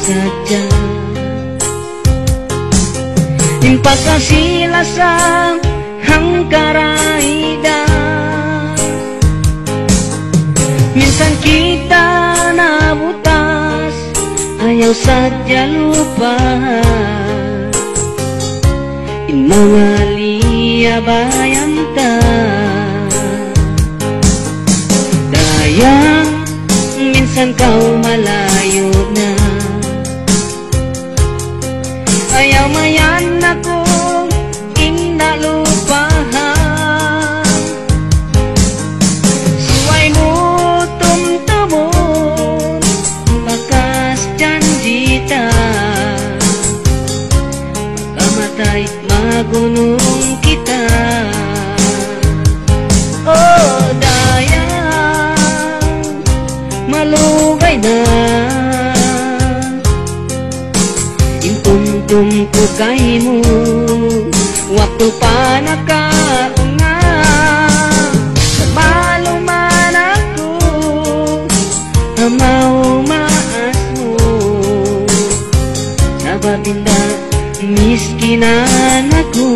saja. Impagkasila sa hangkaraida, minsan kita nabutas, ayaw sadya lupa. Mga bayan ta, dayang minsan kau malayo na, ayaw mayan ako inalupahan. Suway mo tumtumon, bakas janji ta, makamatay magunong kita. Oh dayang malugay na, impuntum ko kay mo, waktu pa nakaunga. Maluman ako, amaw maas mo, sababinda miskinan ako.